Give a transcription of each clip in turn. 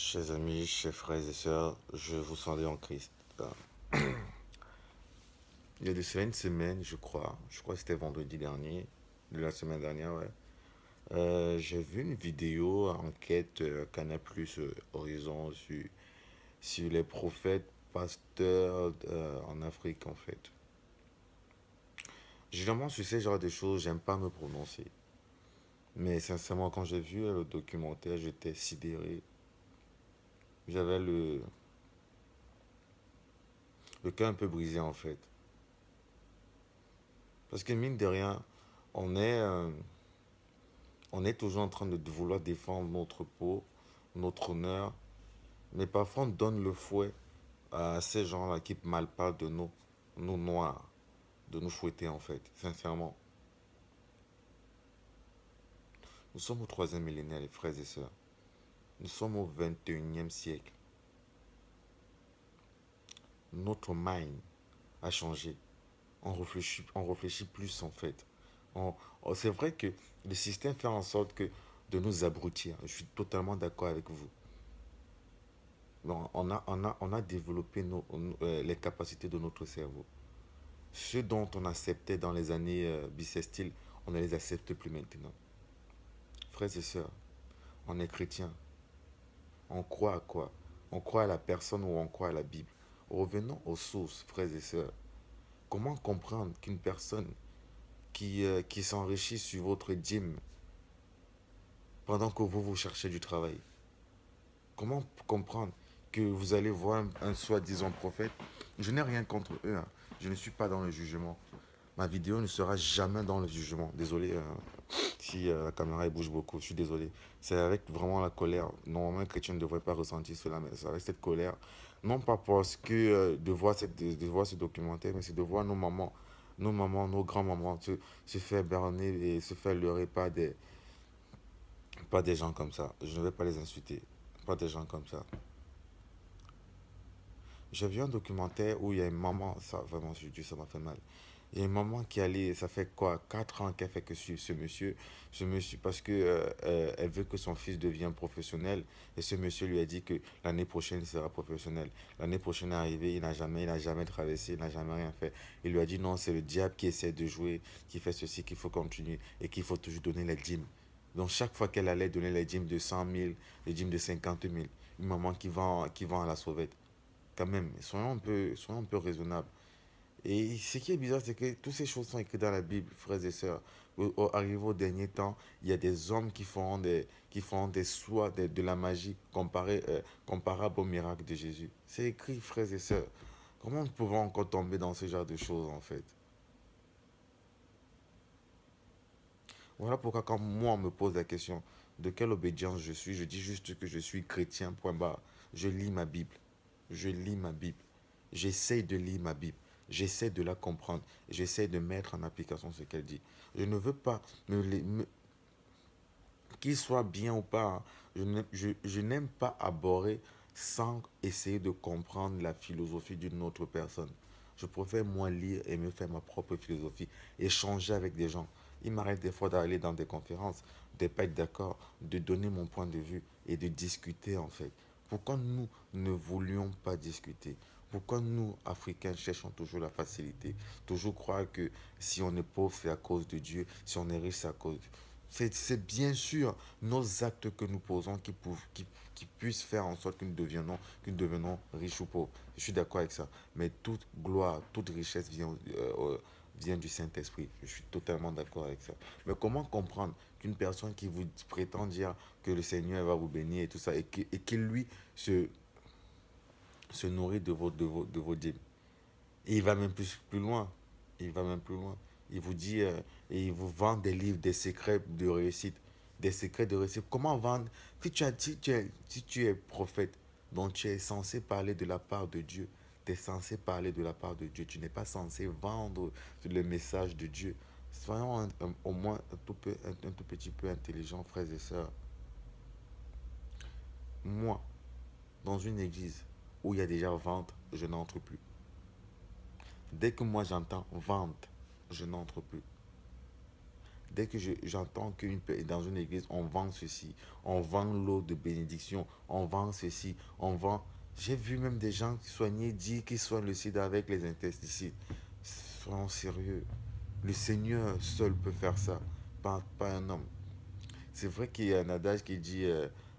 Chers amis, chers frères et sœurs, je vous salue en Christ. Il y a de cela une semaine, je crois que c'était vendredi dernier, de la semaine dernière, ouais. J'ai vu une vidéo enquête Canal Plus Horizon sur les prophètes pasteurs en Afrique en fait. Généralement sur ces genres de choses, j'aime pas me prononcer. Mais sincèrement, quand j'ai vu le documentaire, j'étais sidéré. J'avais le cœur un peu brisé en fait. Parce que mine de rien, on est, euh, on est toujours en train de vouloir défendre notre peau, notre honneur, mais parfois on donne le fouet à ces gens-là qui mal parlent de nous noirs, de nous fouetter en fait, sincèrement. Nous sommes au troisième millénaire, les frères et sœurs. Nous sommes au 21e siècle. Notre mind a changé. On réfléchit plus en fait. C'est vrai que le système fait en sorte de nous abrutir. Je suis totalement d'accord avec vous. Bon, on a développé les capacités de notre cerveau. Ceux dont on acceptait dans les années bissextiles, on ne les accepte plus maintenant. Frères et sœurs, on est chrétiens. On croit à quoi? On croit à la personne ou on croit à la Bible? Revenons aux sources, frères et sœurs. Comment comprendre qu'une personne qui s'enrichit sur votre dîme pendant que vous cherchez du travail? Comment comprendre que vous allez voir un soi-disant prophète? Je n'ai rien contre eux, hein. Je ne suis pas dans le jugement. Ma vidéo ne sera jamais dans le jugement. Désolé si la caméra elle bouge beaucoup. Je suis désolé. C'est avec vraiment la colère. Normalement, un chrétien ne devrait pas ressentir cela, mais c'est avec cette colère. Non pas parce que de voir ce documentaire, mais c'est de voir nos mamans, nos grands-mamans se faire berner et se faire leurrer pas des gens comme ça. Je ne vais pas les insulter. Pas des gens comme ça. J'ai vu un documentaire où il y a une maman, ça vraiment, je dis, ça m'a fait mal. Il y a une maman qui allait, ça fait quoi, 4 ans qu'elle fait que suivre ce monsieur, parce que elle veut que son fils devienne professionnel, et ce monsieur lui a dit que l'année prochaine il sera professionnel. L'année prochaine est arrivée, il n'a jamais traversé, il n'a jamais rien fait. Il lui a dit non, c'est le diable qui essaie de jouer, qui fait ceci, qu'il faut continuer, et qu'il faut toujours donner les dîmes. Donc chaque fois qu'elle allait donner les dîmes de 100 000, les dîmes de 50 000, une maman qui vend à la sauvette. Quand même, soyons un peu raisonnables. Et ce qui est bizarre, c'est que toutes ces choses sont écrites dans la Bible, frères et sœurs. Arrivé au dernier temps, il y a des hommes qui font des soins, de la magie comparable au miracle de Jésus. C'est écrit, frères et sœurs. Comment nous pouvons encore tomber dans ce genre de choses, en fait? Voilà pourquoi quand moi on me pose la question de quelle obédience je suis, je dis juste que je suis chrétien, point barre. Je lis ma Bible. Je lis ma Bible. J'essaie de lire ma Bible. J'essaie de la comprendre. J'essaie de mettre en application ce qu'elle dit. Je ne veux pas qu'il soit bien ou pas, hein. Je n'aime pas aborder sans essayer de comprendre la philosophie d'une autre personne. Je préfère moi lire et me faire ma propre philosophie, échanger avec des gens. Il m'arrête des fois d'aller dans des conférences, de ne pas être d'accord, de donner mon point de vue et de discuter en fait. Pourquoi nous ne voulions pas discuter? Pourquoi nous, Africains, cherchons toujours la facilité? Toujours croire que si on est pauvre, c'est à cause de Dieu, si on est riche, c'est à cause de... C'est bien sûr nos actes que nous posons qui puissent faire en sorte que nous devenons riches ou pauvres. Je suis d'accord avec ça. Mais toute gloire, toute richesse vient du Saint-Esprit. Je suis totalement d'accord avec ça. Mais comment comprendre qu'une personne qui vous prétend dire que le Seigneur va vous bénir et tout ça, et qu'il lui se nourrit de vos dîmes? Et il va même plus loin. Il va même plus loin. Il vous dit, et il vous vend des livres, des secrets de réussite. Des secrets de réussite. Comment vendre? Si tu es prophète, donc tu es censé parler de la part de Dieu. Tu es censé parler de la part de Dieu. Tu n'es pas censé vendre le message de Dieu. Soyons au moins un tout petit peu intelligents, frères et sœurs. Moi, dans une église où il y a déjà vente, je n'entre plus. Dès que moi j'entends vente, je n'entre plus. Dès que j'entends dans une église, on vend ceci, on vend l'eau de bénédiction, on vend ceci, on vend... J'ai vu même des gens soigner, dire qu'ils soignent le sida avec les intesticides. Soyons sérieux. Le Seigneur seul peut faire ça, pas un homme. C'est vrai qu'il y a un adage qui dit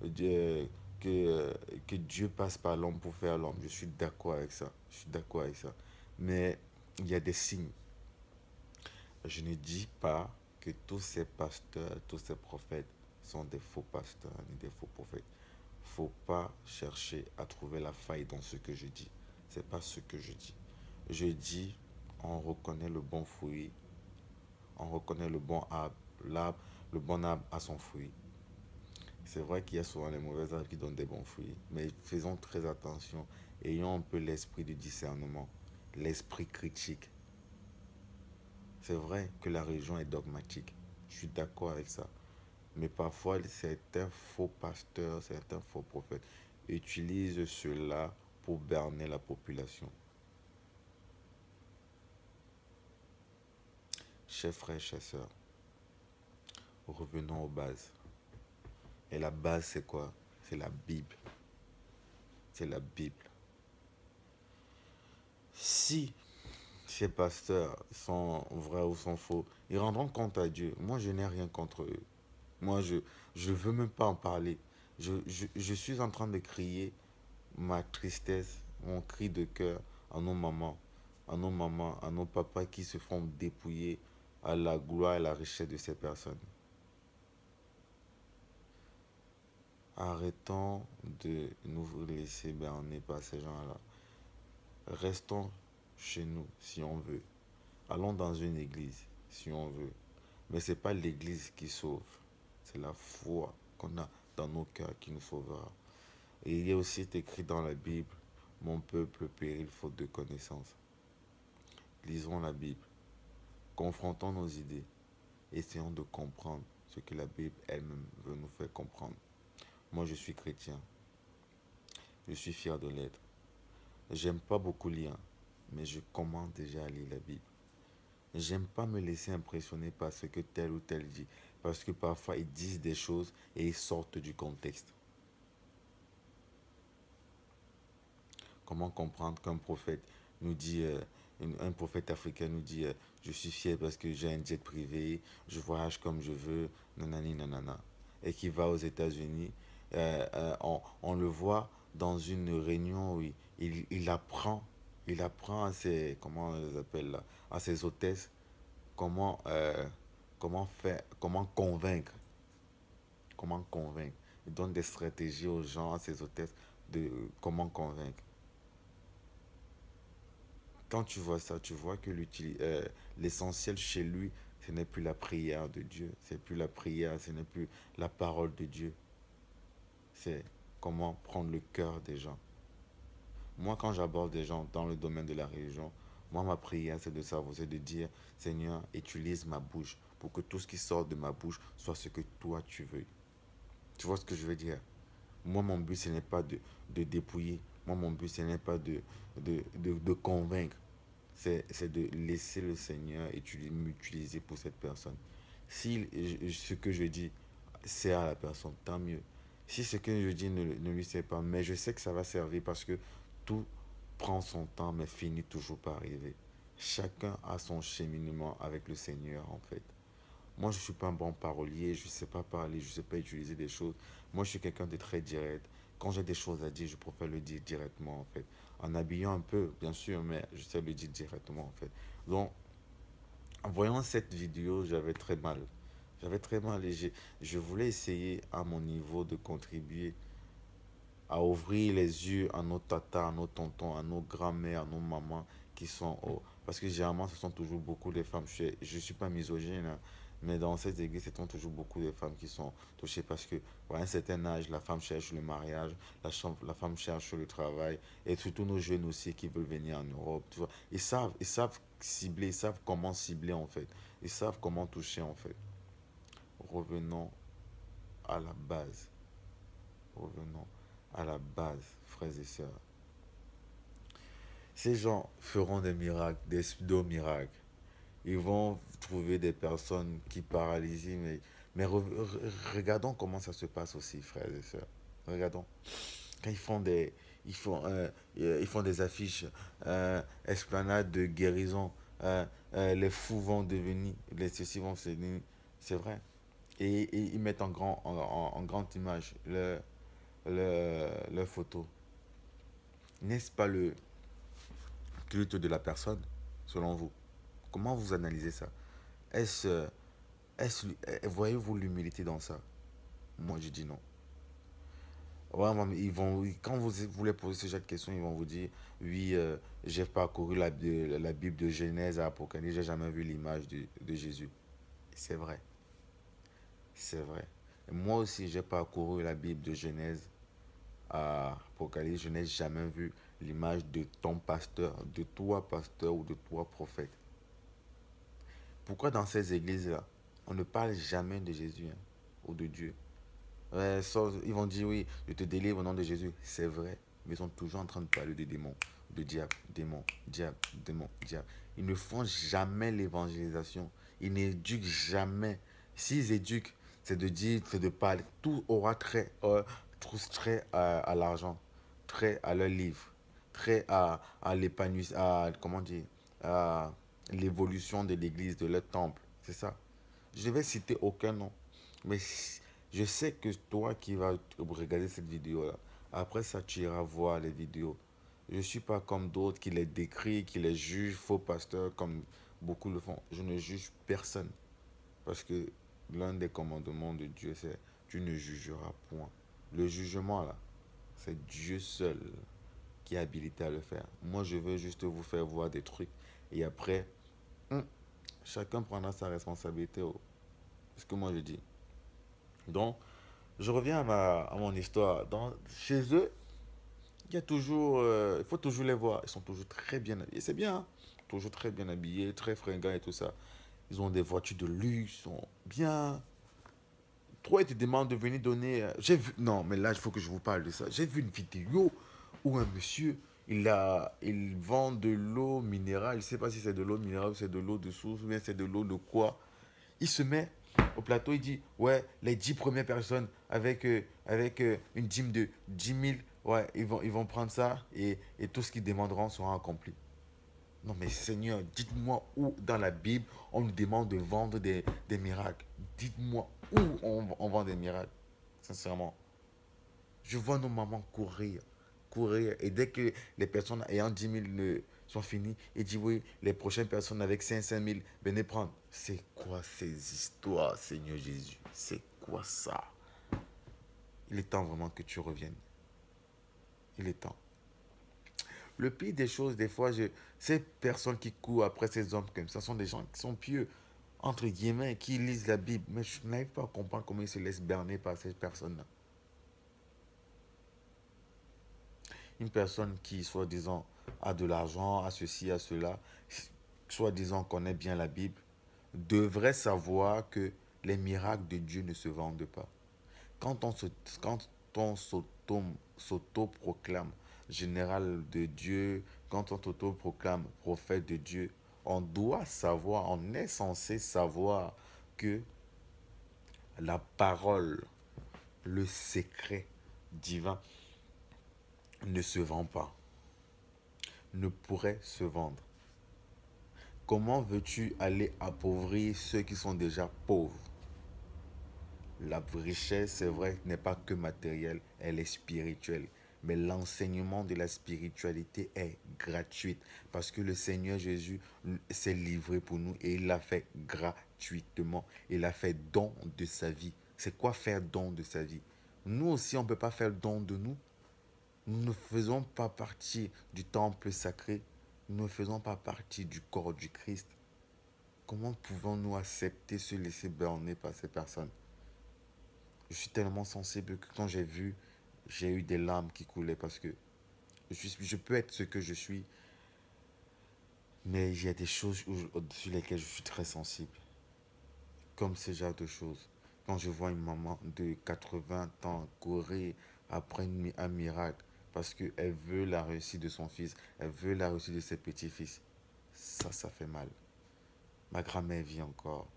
Dieu- que, euh, que Dieu passe par l'homme pour faire l'homme. Je suis d'accord avec ça. Je suis d'accord avec ça. Mais il y a des signes. Je ne dis pas que tous ces pasteurs, tous ces prophètes sont des faux pasteurs ni des faux prophètes. Faut pas chercher à trouver la faille dans ce que je dis. C'est pas ce que je dis. Je dis, on reconnaît le bon fruit, on reconnaît le bon arbre, l'arbre, le bon arbre a son fruit. C'est vrai qu'il y a souvent les mauvais arbres qui donnent des bons fruits, mais faisons très attention, ayons un peu l'esprit du discernement, l'esprit critique. C'est vrai que la religion est dogmatique, je suis d'accord avec ça, mais parfois certains faux pasteurs, certains faux prophètes utilisent cela pour berner la population. Chers frères, chers sœurs, revenons aux bases. Et la base, c'est quoi? C'est la Bible. C'est la Bible. Si ces pasteurs sont vrais ou sont faux, ils rendront compte à Dieu. Moi, je n'ai rien contre eux. Moi, je veux même pas en parler. Je suis en train de crier ma tristesse, mon cri de cœur à nos mamans, à nos papas qui se font dépouiller à la gloire et la richesse de ces personnes. Arrêtons de nous laisser berner par ces gens-là. Restons chez nous si on veut. Allons dans une église si on veut. Mais ce n'est pas l'église qui sauve. C'est la foi qu'on a dans nos cœurs qui nous sauvera. Et il est aussi écrit dans la Bible, mon peuple périt faute de connaissance. Lisons la Bible. Confrontons nos idées. Essayons de comprendre ce que la Bible elle-même veut nous faire comprendre. Moi, je suis chrétien. Je suis fier de l'être. J'aime pas beaucoup lire, mais je commence déjà à lire la Bible. J'aime pas me laisser impressionner par ce que tel ou tel dit, parce que parfois ils disent des choses et ils sortent du contexte. Comment comprendre qu'un prophète nous dit, un prophète africain nous dit, je suis fier parce que j'ai un jet privé, je voyage comme je veux, nanani nanana, et qui va aux États-Unis, on le voit dans une réunion où il apprend à ses, comment on les appelle là, à ses hôtesses comment, comment convaincre, comment convaincre. Il donne des stratégies aux gens, à ses hôtesses, de comment convaincre. Quand tu vois ça, tu vois que l'essentiel chez lui, ce n'est plus la prière de Dieu, c'est plus la prière, ce n'est plus la parole de Dieu, c'est comment prendre le cœur des gens. Moi, quand j'aborde des gens dans le domaine de la religion, moi, ma prière, c'est de savoir, c'est de dire, Seigneur, utilise ma bouche pour que tout ce qui sort de ma bouche soit ce que toi tu veux. Tu vois ce que je veux dire? Moi, mon but, ce n'est pas de dépouiller. Moi, mon but, ce n'est pas de convaincre. C'est de laisser le Seigneur m'utiliser pour cette personne. Si ce que je dis sert à la personne, tant mieux. Si ce que je dis ne lui sert pas, mais je sais que ça va servir parce que tout prend son temps, mais finit toujours par arriver. Chacun a son cheminement avec le Seigneur, en fait. Moi, je ne suis pas un bon parolier, je ne sais pas parler, je ne sais pas utiliser des choses. Moi, je suis quelqu'un de très direct. Quand j'ai des choses à dire, je préfère le dire directement, en fait. En habillant un peu, bien sûr, mais je sais le dire directement, en fait. Donc, en voyant cette vidéo, j'avais très mal. J'avais très mal et je voulais essayer à mon niveau de contribuer à ouvrir les yeux à nos tatas, à nos tontons, à nos grands-mères, à nos mamans qui sont... parce que généralement, ce sont toujours beaucoup de femmes. Je ne suis pas misogyne, hein, mais dans cette église, ce sont toujours beaucoup de femmes qui sont touchées parce que, à un certain âge, la femme cherche le mariage, la femme cherche le travail, et surtout nos jeunes aussi qui veulent venir en Europe. Tu vois. Ils savent cibler, ils savent comment cibler en fait. Ils savent comment toucher en fait. Revenons à la base. Revenons à la base, frères et sœurs. Ces gens feront des miracles, des pseudo-miracles. Ils vont trouver des personnes qui paralysent, mais regardons comment ça se passe aussi, frères et sœurs. Regardons. Quand ils font des affiches, esplanade de guérison, les fous vont devenir, les ceci vont se devenir, c'est vrai. Et ils mettent en grande image leur photo. N'est-ce pas le culte de la personne, selon vous? Comment vous analysez ça? Est-ce, voyez-vous l'humilité dans ça? Moi, je dis non. Ouais, quand vous voulez poser cette question, ils vont vous dire, oui, j'ai parcouru la Bible de Genèse à Apocalypse, j'ai jamais vu l'image de Jésus. C'est vrai, c'est vrai. Et moi aussi, j'ai parcouru la Bible de Genèse à Apocalypse, je n'ai jamais vu l'image de ton pasteur, de toi pasteur ou de toi prophète. Pourquoi dans ces églises-là, on ne parle jamais de Jésus hein, ou de Dieu? Ouais, ils vont dire oui, je te délivre au nom de Jésus. C'est vrai, mais ils sont toujours en train de parler de démons, de diable, démon, diable, démon, diable. Ils ne font jamais l'évangélisation. Ils n'éduquent jamais. S'ils éduquent, c'est de dire, c'est de parler. Tout aura trait à l'argent, trait à leur livre, trait à l'épanouissement, comment dire, à l'évolution de l'église, de leur temple. C'est ça. Je vais citer aucun nom. Mais je sais que toi qui vas regarder cette vidéo-là, après ça, tu iras voir les vidéos. Je ne suis pas comme d'autres qui les décrivent, qui les jugent, faux pasteurs, comme beaucoup le font. Je ne juge personne. Parce que l'un des commandements de Dieu, c'est tu ne jugeras point. Le jugement, là, c'est Dieu seul qui est habilité à le faire. Moi, je veux juste vous faire voir des trucs. Et après, hum, chacun prendra sa responsabilité. Oh. C'est ce que moi je dis. Donc, je reviens à mon histoire. Chez eux, il faut toujours les voir. Ils sont toujours très bien habillés. C'est bien, hein. Toujours très bien habillés, très fringants et tout ça. Ils ont des voitures de luxe, ils sont bien. Toi, ils te demandent de venir donner. J'ai vu. Non, mais là, il faut que je vous parle de ça. J'ai vu une vidéo où un monsieur, il vend de l'eau minérale. Je ne sais pas si c'est de l'eau minérale ou c'est de l'eau de source ou bien c'est de l'eau de quoi. Il se met au plateau, il dit, ouais, les 10 premières personnes avec une dîme de 10 000, ouais, ils vont prendre ça et tout ce qu'ils demanderont sera accompli. Non mais Seigneur, dites-moi où dans la Bible on nous demande de vendre des miracles. Dites-moi où on vend des miracles. Sincèrement. Je vois nos mamans courir, courir. Et dès que les personnes ayant 10 000 sont finies, il dit oui, les prochaines personnes avec 500 000, venez prendre. C'est quoi ces histoires, Seigneur Jésus? C'est quoi ça? Il est temps vraiment que tu reviennes. Il est temps. Le pire des choses, des fois, ces personnes qui courent après ces hommes comme ça sont des gens qui sont pieux, entre guillemets, qui lisent la Bible. Mais je n'arrive pas à comprendre comment ils se laissent berner par ces personnes-là. Une personne qui, soi-disant, a de l'argent, a ceci, a cela, soi-disant connaît bien la Bible, devrait savoir que les miracles de Dieu ne se vendent pas. Quand on s'auto-proclame général de Dieu, quand on s'auto-proclame prophète de Dieu, on doit savoir, on est censé savoir que la parole, le secret divin ne se vend pas, ne pourrait se vendre. Comment veux-tu aller appauvrir ceux qui sont déjà pauvres? La richesse, c'est vrai, n'est pas que matérielle, elle est spirituelle. Mais l'enseignement de la spiritualité est gratuit parce que le Seigneur Jésus s'est livré pour nous et il l'a fait gratuitement. Il a fait don de sa vie. C'est quoi faire don de sa vie? Nous aussi, on ne peut pas faire don de nous. Nous ne faisons pas partie du temple sacré. Nous ne faisons pas partie du corps du Christ. Comment pouvons-nous accepter se laisser berner par ces personnes? Je suis tellement sensible que quand j'ai vu, j'ai eu des larmes qui coulaient parce que je peux être ce que je suis, mais il y a des choses sur lesquelles je suis très sensible. Comme ce genre de choses. Quand je vois une maman de 80 ans courir après un miracle parce qu'elle veut la réussite de son fils, elle veut la réussite de ses petits-fils, ça fait mal. Ma grand-mère vit encore.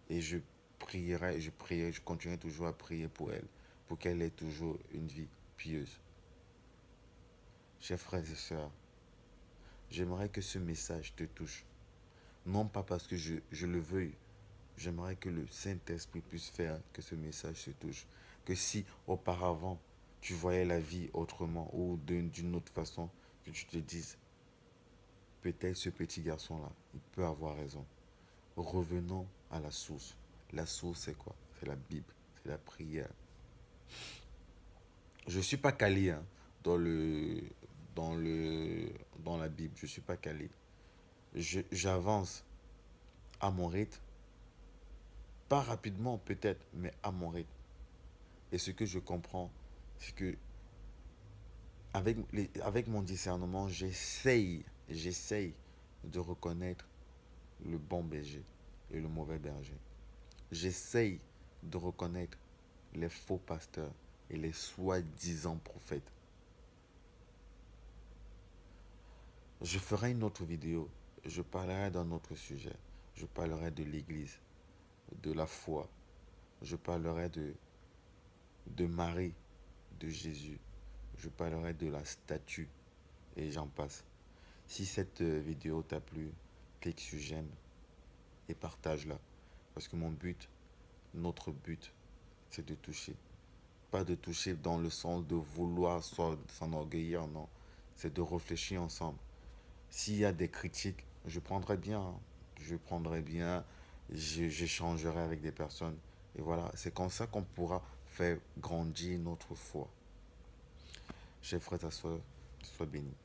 Et je prierai, je prierai, je continuerai toujours à prier pour elle, pour qu'elle ait toujours une vie pieuse. Chers frères et sœurs, j'aimerais que ce message te touche. Non pas parce que je le veuille, j'aimerais que le Saint-Esprit puisse faire que ce message se touche. Que si auparavant tu voyais la vie autrement ou d'une autre façon, que tu te dises, peut-être ce petit garçon-là, il peut avoir raison. Revenons à la source. La source, c'est quoi? C'est la Bible, c'est la prière. Je ne suis pas calé hein, dans le, dans le, dans la Bible. Je ne suis pas calé. J'avance à mon rythme, pas rapidement peut-être, mais à mon rythme. Et ce que je comprends, c'est que avec mon discernement, j'essaye de reconnaître le bon berger et le mauvais berger. J'essaye de reconnaître les faux pasteurs et les soi-disant prophètes. Je ferai une autre vidéo. Je parlerai d'un autre sujet. Je parlerai de l'Église, de la foi. Je parlerai de Marie, de Jésus. Je parlerai de la statue et j'en passe. Si cette vidéo t'a plu, clique sur j'aime et partage-la. Parce que notre but, c'est de toucher. Pas de toucher dans le sens de vouloir s'enorgueillir, non. C'est de réfléchir ensemble. S'il y a des critiques, je prendrai bien. Hein. Je prendrai bien. J'échangerai avec des personnes. Et voilà, c'est comme ça qu'on pourra faire grandir notre foi. Chers frères et sœurs, sois bénis.